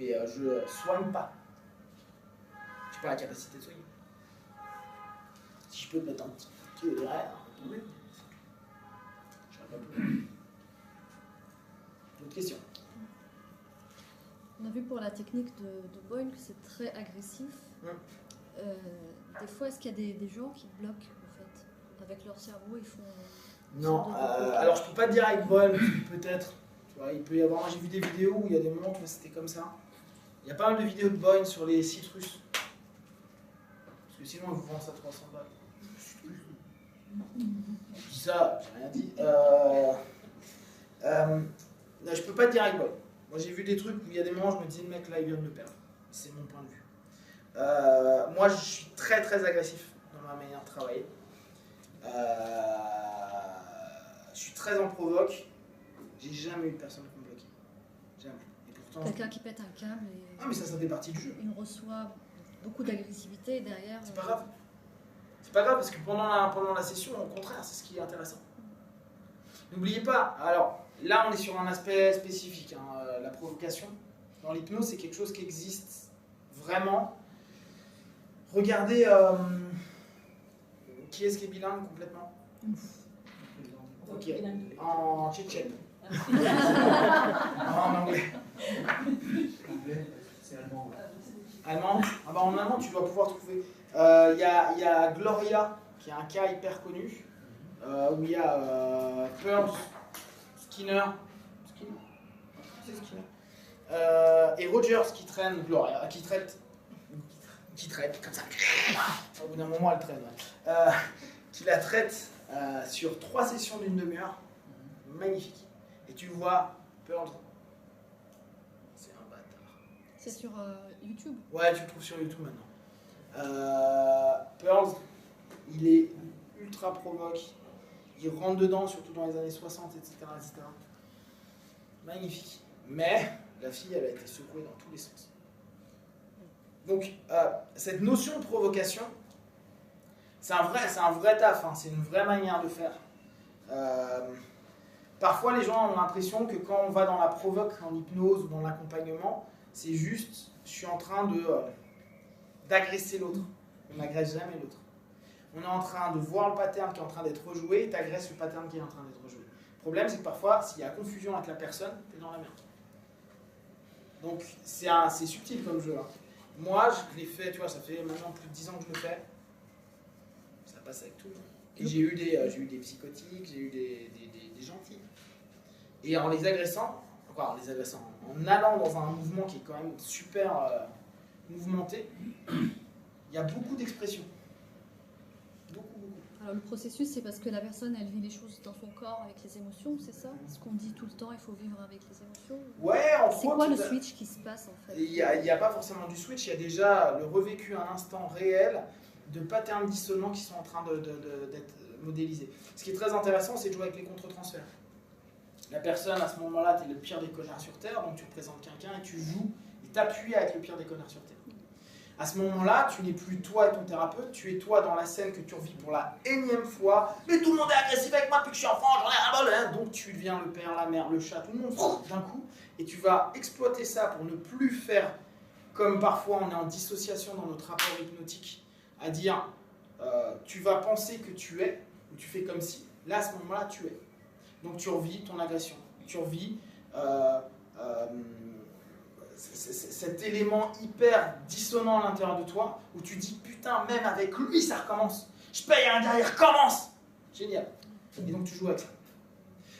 mais je soigne pas. J'ai pas la capacité de soigner. Si je peux te mettre un petit peu derrière, oui. D'autres questions? On a vu pour la technique de Boyle que c'est très agressif. Des fois, est-ce qu'il y a des gens qui bloquent en fait avec leur cerveau, ils font. Non, alors je peux pas te dire avec Boyle, peut-être. Tu vois, il peut y avoir. Moi j'ai vu des vidéos où il y a des moments où c'était comme ça. Il y a pas mal de vidéos de Boyle sur les sites russes. Parce que sinon ils vous vendent ça 300 balles. Je dis ça, j'ai rien dit. Là, je peux pas te dire avec Boyle. Moi j'ai vu des trucs où il y a des moments où je me disais le mec là il vient de le perdre. C'est mon point de vue. Moi je suis très très agressif dans ma manière de travailler. Je suis très en provoque. J'ai jamais eu de personne qui me bloque. Jamais. Et pourtant. Quelqu'un qui pète un câble et. Ah mais ça fait partie du jeu. Il reçoit beaucoup d'agressivité et derrière. C'est pas grave. C'est pas grave parce que pendant la session, au contraire, c'est ce qui est intéressant. N'oubliez pas, alors là on est sur un aspect spécifique, hein, la provocation. Dans l'hypnose, c'est quelque chose qui existe vraiment. Regardez, qui est-ce qui est bilingue complètement? Ok, en tchétchène. En anglais. C'est allemand. Allemand? Ah bah en allemand tu dois pouvoir trouver. Il y a Gloria, qui est un cas hyper connu, où il y a Pearl, Skinner, c'est Skinner, et Rogers qui traîne Gloria, qui traite comme ça. Au bout d'un moment elle traîne. Ouais. Qui la traite sur 3 sessions d'une demi-heure, magnifique. Et tu vois Pearl. C'est un bâtard. C'est sur YouTube? Ouais, tu le trouves sur YouTube maintenant. Pearl, il est ultra provoque, il rentre dedans, surtout dans les années 60, etc. etc. Magnifique. Mais la fille, elle a été secouée dans tous les sens. Donc, cette notion de provocation, c'est un vrai taf, hein, c'est une vraie manière de faire. Parfois, les gens ont l'impression que quand on va dans la provoque en hypnose ou dans l'accompagnement, c'est juste, je suis en train d'agresser l'autre. On n'agresse jamais l'autre. On est en train de voir le pattern qui est en train d'être rejoué et tu agresses le pattern qui est en train d'être rejoué. Le problème, c'est que parfois, s'il y a confusion avec la personne, tu es dans la merde. Donc, c'est subtil comme jeu. Hein. Moi, je l'ai fait, tu vois, ça fait maintenant plus de 10 ans que je le fais. Ça passe avec tout. Et j'ai eu des psychotiques, j'ai eu des gentils. Et en les agressant, en allant dans un mouvement qui est quand même super mouvementé, il y a beaucoup d'expressions. Beaucoup. Alors le processus, c'est parce que la personne, elle vit les choses dans son corps avec les émotions, c'est ça? Ce qu'on dit tout le temps, il faut vivre avec les émotions. Ouais, entre autres. C'est quoi le switch qui se passe en fait? Il n'y a pas forcément du switch, il y a déjà le revécu à un instant réel de patterns dissonants qui sont en train d'être modélisés. Ce qui est très intéressant, c'est de jouer avec les contre-transferts. La personne, à ce moment-là, tu es le pire des connards sur Terre, donc tu représentes quelqu'un et tu joues et t'appuies avec le pire des connards sur Terre. À ce moment-là, tu n'es plus toi et ton thérapeute, tu es toi dans la scène que tu revis pour la énième fois. Mais tout le monde est agressif avec moi depuis que je suis enfant, j'en ai un bol, hein. Donc tu deviens le père, la mère, le chat, tout le monde d'un coup. Et tu vas exploiter ça pour ne plus faire comme parfois on est en dissociation dans notre rapport hypnotique, à dire tu vas penser que tu es, ou tu fais comme si, là à ce moment-là tu es. Donc tu revis ton agression, tu revis cet élément hyper dissonant à l'intérieur de toi, où tu dis putain, même avec lui ça recommence, je paye un gars, il recommence. Génial. Et donc tu joues avec ça.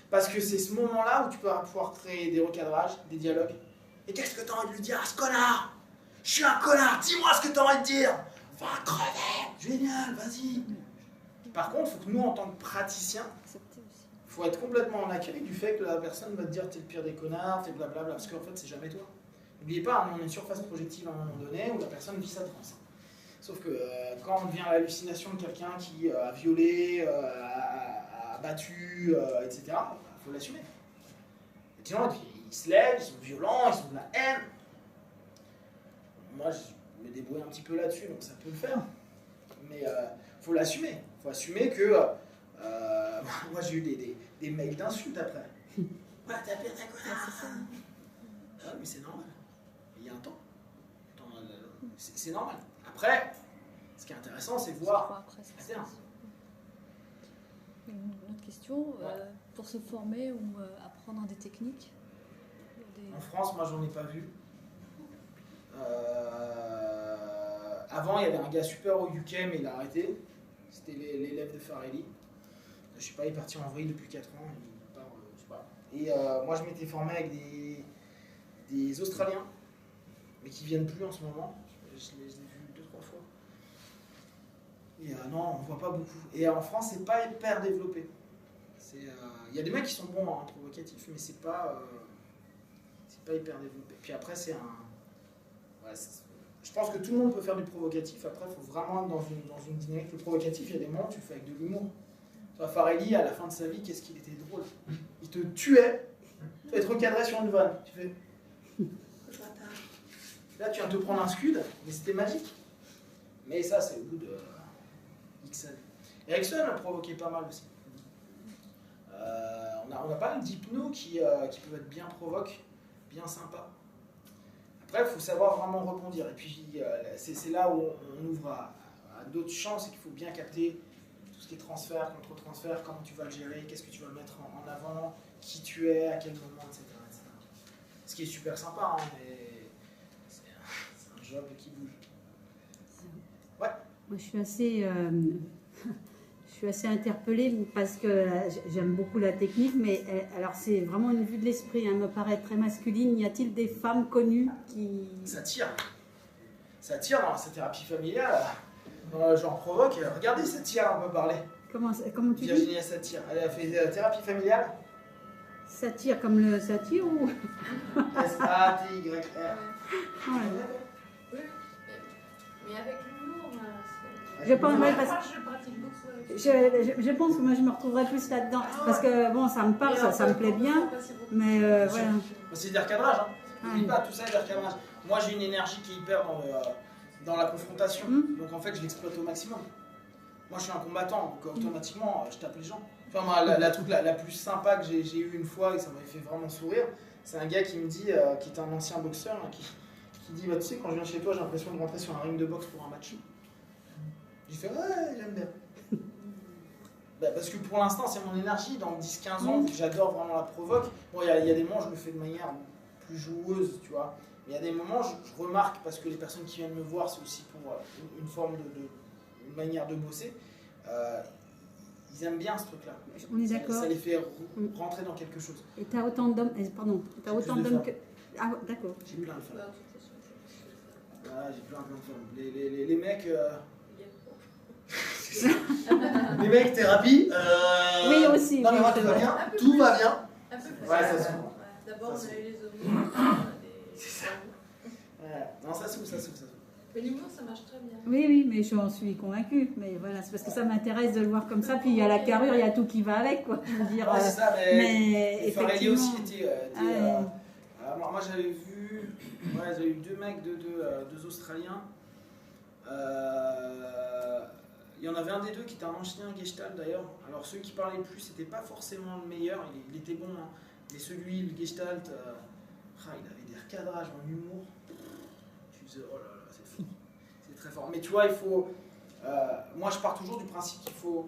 Parce que c'est ce moment-là où tu peux pouvoir créer des recadrages, des dialogues. Et qu'est-ce que tu as envie de lui dire à ce connard? Je suis un connard, dis-moi ce que tu as envie de dire. Va crever. Génial, vas-y. Par contre, il faut que nous, en tant que praticiens, il faut être complètement en accueil du fait que la personne va te dire t'es le pire des connards, t'es blablabla, parce qu'en fait, c'est jamais toi. N'oubliez pas, on a une surface projective à un moment donné où la personne vit sa transe. Sauf que quand on devient l'hallucination de quelqu'un qui a violé, a battu, etc., il faut l'assumer. Les gens, ils se lèvent, ils sont violents, ils sont de la haine. Moi, je me débrouille un petit peu là-dessus, donc ça peut le faire. Mais il faut l'assumer. Il faut assumer que... moi, j'ai eu des mails d'insultes après. Ouais, t'as pire ta connasse. Ouais, mais c'est normal. Il y a un C'est normal. Après, ce qui est intéressant, c'est voir Après, ça à se terme. passe. Une autre question, pour se former ou apprendre des techniques En France, moi, j'en ai pas vu. Avant, il y avait un gars super au UK, mais il a arrêté. C'était l'élève de Farelli. Je sais pas, il est parti en vrille depuis 4 ans. Il part, je sais pas. Et moi, je m'étais formé avec des Australiens, mais qui viennent plus en ce moment. Je les ai vus 2-3 fois. Et non, on voit pas beaucoup. Et en France, c'est pas hyper développé. Il y a des mecs qui sont bons en provocatif, mais c'est pas hyper développé. Puis après, c'est un... Ouais, je pense que tout le monde peut faire du provocatif. Après, il faut vraiment être dans une dynamique. Le provocatif, il y a des moments où tu le fais avec de l'humour. Farelli, à la fin de sa vie, qu'est-ce qu'il était drôle. Il te tuait, tu vas être recadré sur une vanne. Tu fais... Là, tu viens de te prendre un scud, mais c'était magique. Mais ça, c'est au bout de X années. Erikson a provoqué pas mal aussi. On a pas mal d'hypnos qui peuvent être bien provoques, bien sympas. Après, il faut savoir vraiment rebondir. Et puis, c'est là où on ouvre à d'autres champs, c'est qu'il faut bien capter tout ce qui est transfert, contre-transfert, comment tu vas le gérer, qu'est-ce que tu vas mettre en avant, qui tu es, à quel moment, etc. Ce qui est super sympa, hein, mais c'est un job qui bouge. Ouais. Moi, je suis assez interpellée parce que j'aime beaucoup la technique, mais alors c'est vraiment une vue de l'esprit, elle me paraît très masculine. Y a-t-il des femmes connues qui... Ça tire dans sa thérapie familiale. J'en provoque. Regardez, ça tire, on peut parler. Comment tu dis? Virginia Satir. Elle a fait thérapie familiale. Satire comme le satire ou... S-A-T-Y-R. Ouais. Oui, mais avec l'humour, Je pense, ouais, je pratique beaucoup avec je pense que moi je me retrouverais plus là-dedans. Parce que bon, ça me parle, ça me plaît bien. Mais voilà. C'est des recadrages. Hein. N'oublie Ouais. pas, tout ça est des recadrages. Moi, j'ai une énergie qui est hyper dans la confrontation. Donc en fait, je l'exploite au maximum. Moi, je suis un combattant, donc automatiquement, je tape les gens. Enfin, moi, la truc la plus sympa que j'ai eu une fois et ça m'avait fait vraiment sourire, c'est un gars qui me dit, qui est un ancien boxeur, hein, qui dit, bah, tu sais, quand je viens chez toi, j'ai l'impression de rentrer sur un ring de boxe pour un match. J'ai fait, ouais, j'aime bien. Bah, parce que pour l'instant, c'est mon énergie. Dans 10-15 ans, j'adore vraiment la provoque. Bon, il y a des moments, je le fais de manière plus joueuse, tu vois. Mais il y a des moments, je remarque, parce que les personnes qui viennent me voir, c'est aussi pour une forme une manière de bosser. Ils aiment bien ce truc-là. On est d'accord. Ça les fait rentrer dans quelque chose. Et t'as autant d'hommes... Pardon, t'as autant d'hommes que... Ah, d'accord. J'ai plein de femmes. Ah, j'ai plein de femmes. Les mecs... Les mecs, thérapie. Oui, aussi. Non, mais oui, moi, c'est tout va vrai. bien. Tout va bien. Un peu plus. Ouais, ça s'ouvre. D'abord, Ça on a eu les homos. Ouais. Non, ça s'ouvre. Mais l'humour, ça marche très bien. Oui, mais j'en suis convaincue. Mais voilà, c'est parce que ça m'intéresse de le voir comme ça. Puis il y a la carrure, il y a tout qui va avec, quoi. Je veux dire. Ouais, c'est ça, mais Farelli effectivement. aussi était. Moi, j'avais vu. Ouais, j'avais eu deux mecs, deux Australiens. Il y en avait un des deux qui était un ancien Gestalt d'ailleurs. Alors, ceux qui parlaient le plus, c'était pas forcément le meilleur. Il était bon, hein. Mais celui, le Gestalt, il avait des recadrages en humour. Tu disais, oh là là, c'est fort. C'est très fort. Mais tu vois, il faut. Moi, je pars toujours du principe qu'il faut,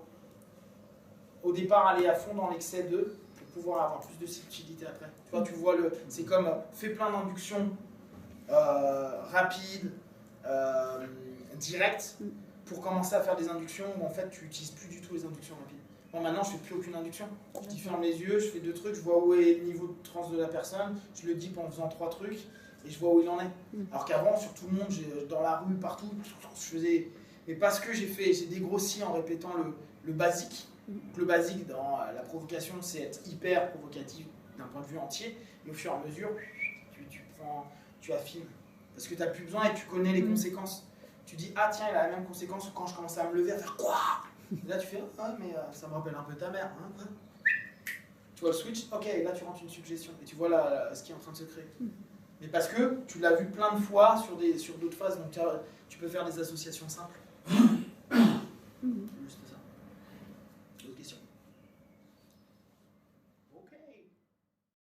au départ, aller à fond dans l'excès d'eux pour pouvoir avoir plus de subtilité après. Tu vois, c'est comme fais plein d'inductions rapides, directes, pour commencer à faire des inductions où en fait tu n'utilises plus du tout les inductions rapides. Bon, maintenant, je fais plus aucune induction. Je ferme les yeux, je fais 2 trucs, je vois où est le niveau de trans de la personne, je le dip en faisant 3 trucs et je vois où il en est. Alors qu'avant, sur tout le monde, dans la rue, partout, je faisais. Mais parce que j'ai dégrossi en répétant le basique. Donc, le basique dans la provocation, c'est être hyper provocatif d'un point de vue entier. Et au fur et à mesure, tu affines. Parce que tu n'as plus besoin et tu connais les conséquences. Tu dis, ah tiens, il a la même conséquence quand je commence à me lever, à faire quoi? Et là, tu fais, ah, mais ça me rappelle un peu ta mère. Hein, quoi. Tu vois le switch, ok, là tu rentres une suggestion et tu vois ce qui est en train de se créer. Mais parce que tu l'as vu plein de fois sur d'autres phases, donc tu peux faire des associations simples.